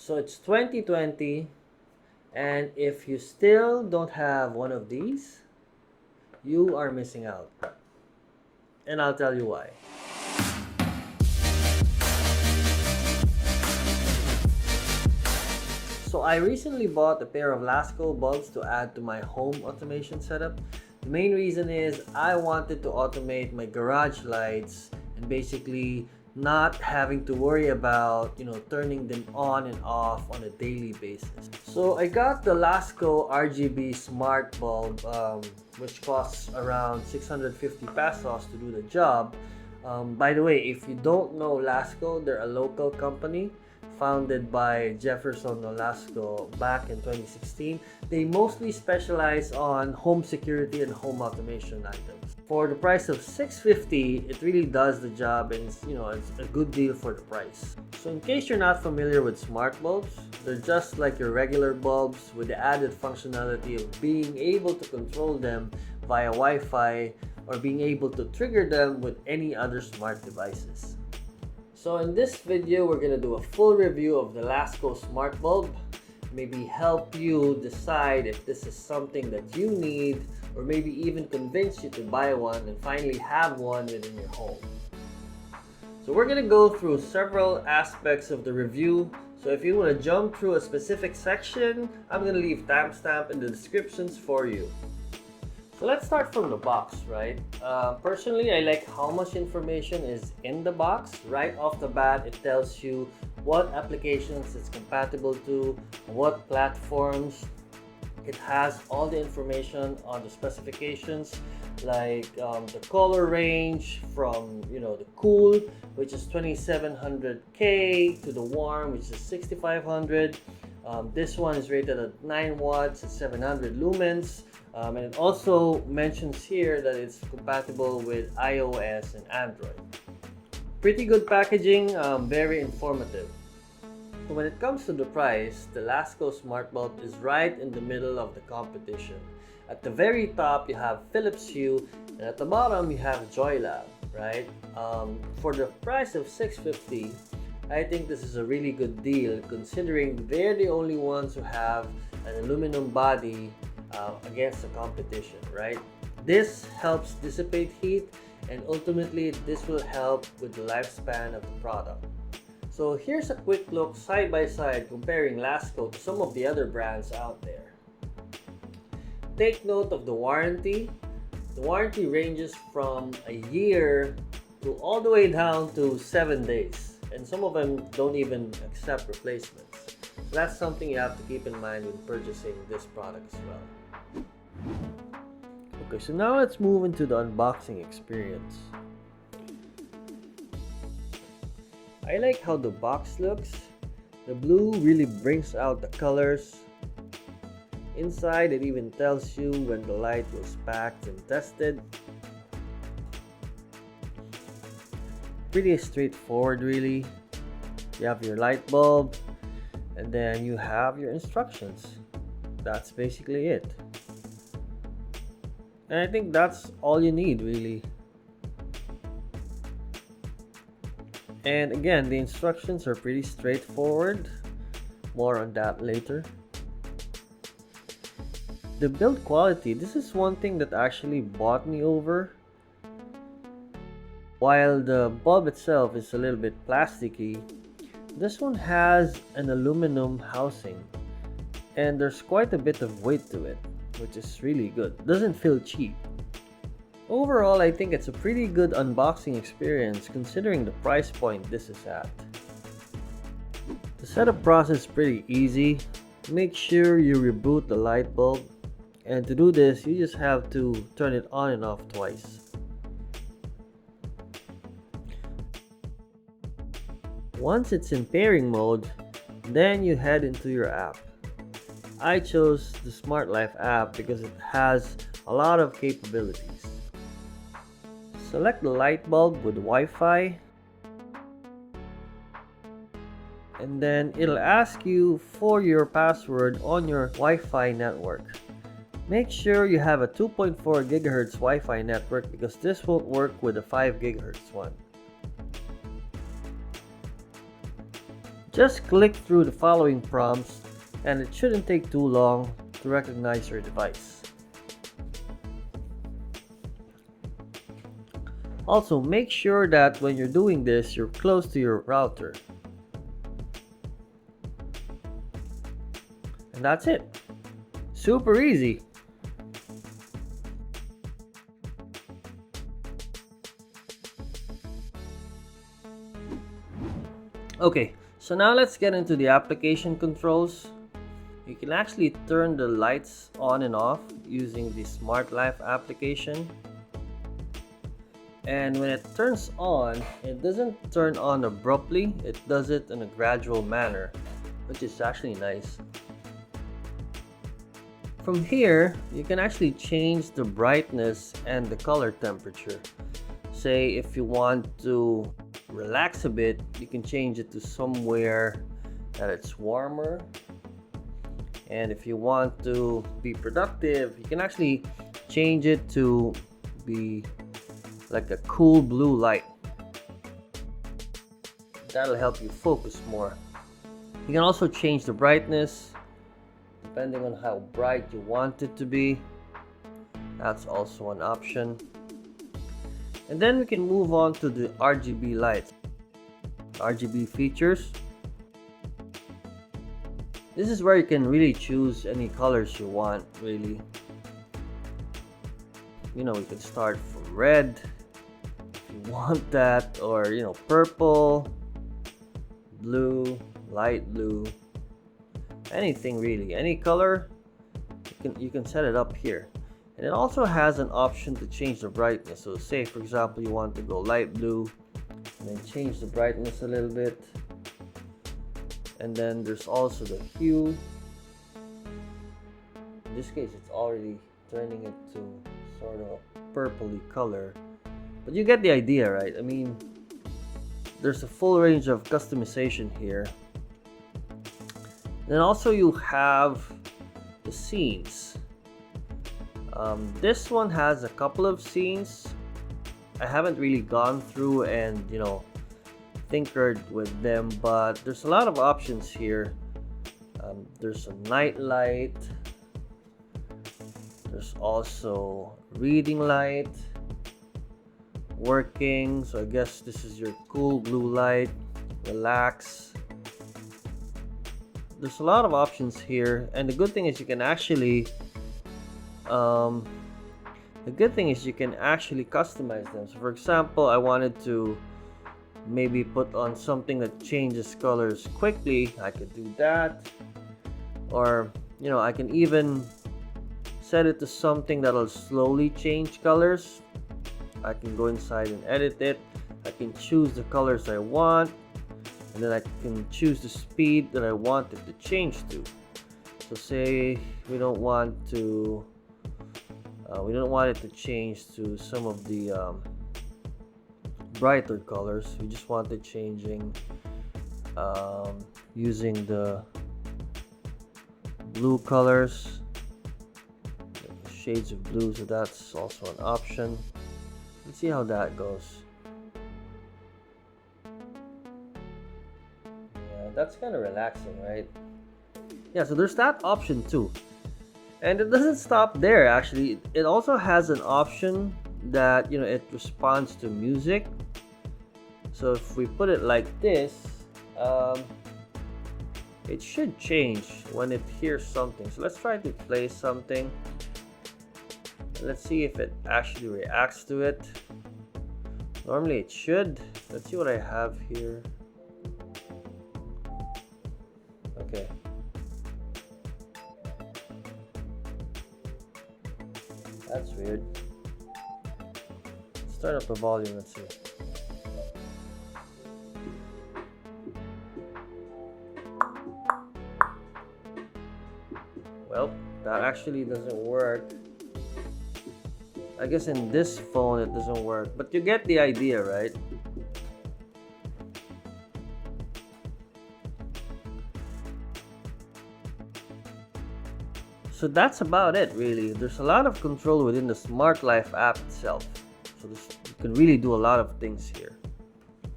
So it's 2020, and if you still don't have one of these, you are missing out. And I'll tell you why. So I recently bought a pair of Lasco bulbs to add to my home automation setup. The main reason is I wanted to automate my garage lights and basically not having to worry about, turning them on and off on a daily basis. So I got the Lasco RGB Smart Bulb, which costs around 650 pesos to do the job. By the way, if you don't know Lasco, they're a local company founded by Jefferson Lasco back in 2016. They mostly specialize on home security and home automation items. For the price of $650, it really does the job, and it's a good deal for the price. So in case you're not familiar with smart bulbs, they're just like your regular bulbs with the added functionality of being able to control them via Wi-Fi or being able to trigger them with any other smart devices. So in this video, we're going to do a full review of the Lasco Smart Bulb, maybe help you decide if this is something that you need, or maybe even convince you to buy one and finally have one within your home. So we're going to go through several aspects of the review. So if you want to jump through a specific section, I'm going to leave timestamp in the descriptions for you. So let's start from the box, right? Personally, I like how much information is in the box. Right off the bat, it tells you what applications it's compatible to, what platforms. It has all the information on the specifications, like the color range from the cool, which is 2700K, to the warm, which is 6500. This one is rated at 9 watts and 700 lumens. And it also mentions here that it's compatible with iOS and Android. Pretty good packaging, very informative. So when it comes to the price, the Lasco Smart Bulb is right in the middle of the competition. At the very top, you have Philips Hue, and at the bottom, you have Joylab, right? For the price of $650, I think this is a really good deal considering they're the only ones who have an aluminum body against the competition, right? This helps dissipate heat, and ultimately this will help with the lifespan of the product. So here's a quick look side by side comparing Lasco to some of the other brands out there. Take note of the warranty. The warranty ranges from a year to all the way down to 7 days, and some of them don't even accept replacements. So that's something you have to keep in mind when purchasing this product as well. Okay, so now let's move into the unboxing experience. I like how the box looks. The blue really brings out the colors. Inside, it even tells you when the light was packed and tested. Pretty straightforward, really. You have your light bulb, and then you have your instructions. That's basically it. And I think that's all you need, really. And again, the instructions are pretty straightforward. More on that later. The build quality, this is one thing that actually bought me over. While the bulb itself is a little bit plasticky, this one has an aluminum housing, and there's quite a bit of weight to it, which is really good. Doesn't feel cheap. Overall, I think it's a pretty good unboxing experience considering the price point this is at. The setup process is pretty easy. Make sure you reboot the light bulb, and to do this, you just have to turn it on and off twice. Once it's in pairing mode, then you head into your app. I chose the Smart Life app because it has a lot of capabilities. Select the light bulb with Wi-Fi, and then it'll ask you for your password on your Wi-Fi network. Make sure you have a 2.4 GHz Wi-Fi network because this won't work with a 5 GHz one. Just click through the following prompts and it shouldn't take too long to recognize your device. Also, make sure that when you're doing this, you're close to your router. And that's it. Super easy. Okay, so now let's get into the application controls. You can actually turn the lights on and off using the Smart Life application. And when it turns on, it doesn't turn on abruptly, it does it in a gradual manner, which is actually nice. From here, you can actually change the brightness and the color temperature. Say if you want to relax a bit, you can change it to somewhere that it's warmer. And if you want to be productive, you can actually change it to be like a cool blue light. That'll help you focus more. You can also change the brightness depending on how bright you want it to be. That's also an option. And then we can move on to the RGB lights. RGB features. This is where you can really choose any colors you want, really. You know, you can start from red if you want that, or you know, purple, blue, light blue, anything really, any color. You can set it up here. And it also has an option to change the brightness. So say for example you want to go light blue and then change the brightness a little bit. And then there's also the hue. In this case it's already turning it to sort of a purpley color. But you get the idea, right? I mean, there's a full range of customization here. Then also you have the scenes. This one has a couple of scenes. I haven't really gone through and you know tinkered with them, but there's a lot of options here. There's a night light. There's also reading light, working. So I guess this is your cool blue light, relax. There's a lot of options here, and the good thing is you can actually customize them. So for example, I wanted to maybe put on something that changes colors quickly, I could do that. Or you know, I can even set it to something that'll slowly change colors. I can go inside and edit it. I can choose the colors I want, and then I can choose the speed that I want it to change to. So say we don't want it to change to some of the brighter colors. We just want it changing using the blue colors, shades of blue. So that's also an option. Let's see how that goes. Yeah, that's kind of relaxing, right? Yeah, so there's that option too. And it doesn't stop there, actually. It also has an option that, you know, it responds to music. So if we put it like this, it should change when it hears something. So let's try to play something. Let's see if it actually reacts to it. Normally it should. Let's see what I have here. Okay. That's weird. Let's start up the volume, let's see. Well, that actually doesn't work. I guess in this phone it doesn't work, but you get the idea, right? So that's about it, really. There's a lot of control within the Smart Life app itself. So you can really do a lot of things here.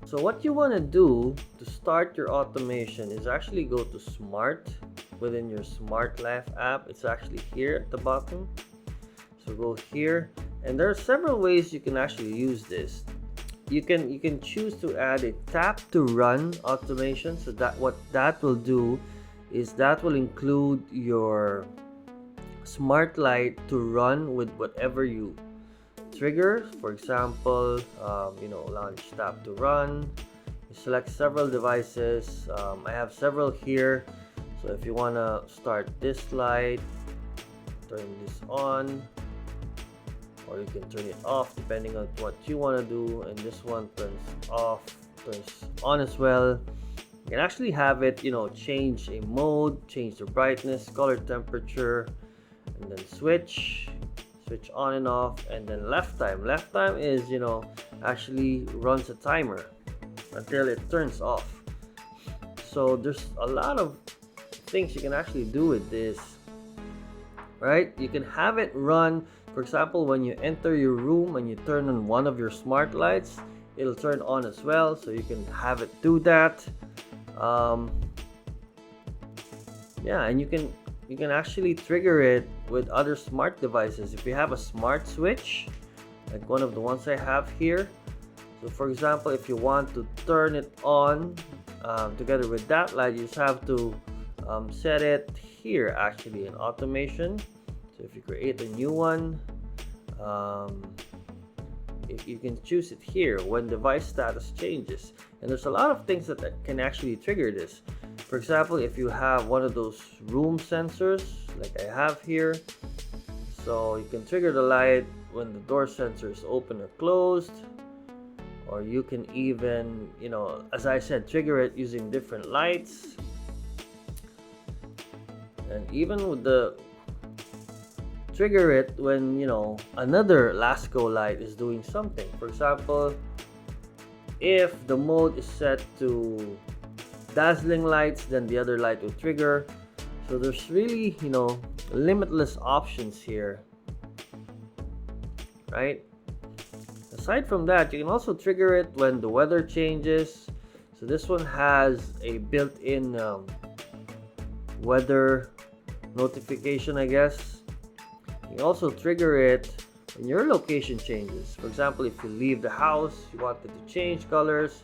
So what you want to do to start your automation is actually go to Smart within your Smart Life app. It's actually here at the bottom. So go here, and there are several ways you can actually use this. You can choose to add a tap to run automation. So that what that will do is that will include your smart light to run with whatever you trigger. For example, launch tap to run. You select several devices. I have several here. So if you want to start this light, turn this on, or you can turn it off depending on what you want to do. And this one turns off, turns on as well. You can actually have it, change a mode, change the brightness, color, temperature, and then switch on and off. And then left time is, actually runs a timer until it turns off. So there's a lot of things you can actually do with this, right? You can have it run, for example, when you enter your room and you turn on one of your smart lights, it'll turn on as well. So you can have it do that. And you can actually trigger it with other smart devices. If you have a smart switch, like one of the ones I have here, so for example, if you want to turn it on together with that light, you just have to set it here, actually in automation. So if you create a new one, you can choose it here when device status changes. And there's a lot of things that can actually trigger this. For example, if you have one of those room sensors like I have here, so you can trigger the light when the door sensor is open or closed, or you can even, as I said, trigger it using different lights. And even with the trigger it when another Lasco light is doing something. For example, if the mode is set to dazzling lights, then the other light will trigger. So there's really limitless options here, right? Aside from that, you can also trigger it when the weather changes. So this one has a built-in weather notification, I guess. You can also trigger it when your location changes. For example, if you leave the house, you want it to change colors.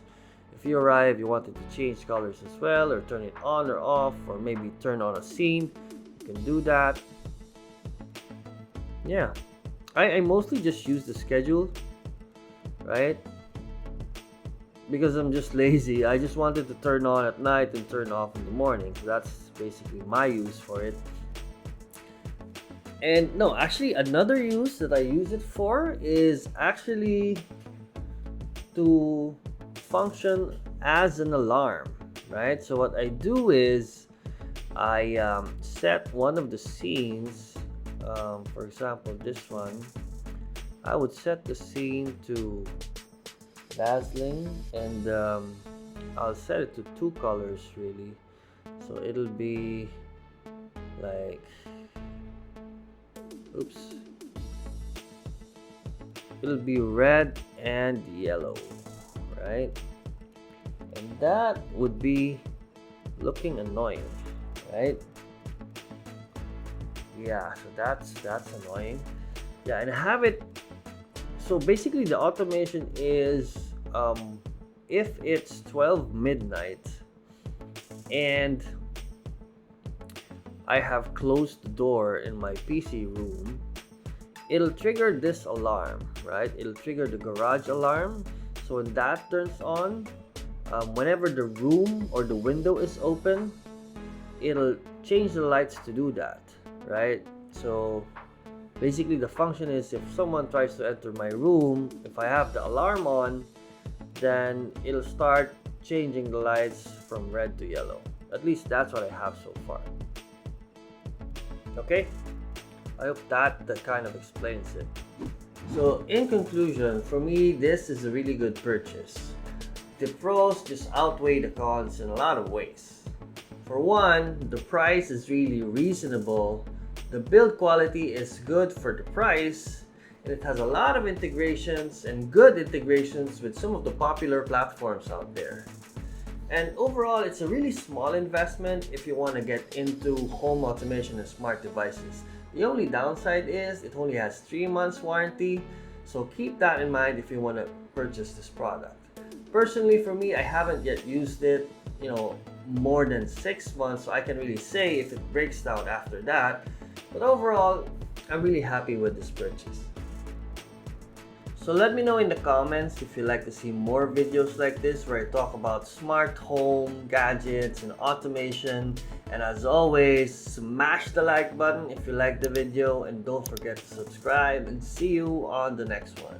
If you arrive, you want it to change colors as well, or turn it on or off, or maybe turn on a scene. You can do that. Yeah, I mostly just use the schedule, right? Because I'm just lazy. I just wanted to turn on at night and turn off in the morning. So that's basically my use for it. And no, actually another use that I use it for is actually to function as an alarm, right? So what I do is I set one of the scenes, for example this one, I would set the scene to dazzling, and I'll set it to 2 colors really. So it'll be like, it'll be red and yellow, right? And that would be looking annoying, right? Yeah, so that's annoying. Yeah, and have it, so basically the automation is if it's 12 midnight and I have closed the door in my PC room, it'll trigger this alarm, right? It'll trigger the garage alarm. So when that turns on, whenever the room or the window is open, it'll change the lights to do that, right? So basically the function is if someone tries to enter my room, if I have the alarm on, then it'll start changing the lights from red to yellow. At least that's what I have so far. Okay, I hope that kind of explains it. So in conclusion, for me, this is a really good purchase. The pros just outweigh the cons in a lot of ways. For one, the price is really reasonable. The build quality is good for the price, and it has a lot of integrations and good integrations with some of the popular platforms out there. And overall, it's a really small investment if you want to get into home automation and smart devices. The only downside is it only has 3 months warranty, so keep that in mind if you want to purchase this product. Personally, for me, I haven't yet used it, more than 6 months, so I can really say if it breaks down after that. But overall, I'm really happy with this purchase. So let me know in the comments if you'd like to see more videos like this where I talk about smart home, gadgets, and automation. And as always, smash the like button if you like the video, and don't forget to subscribe, and see you on the next one.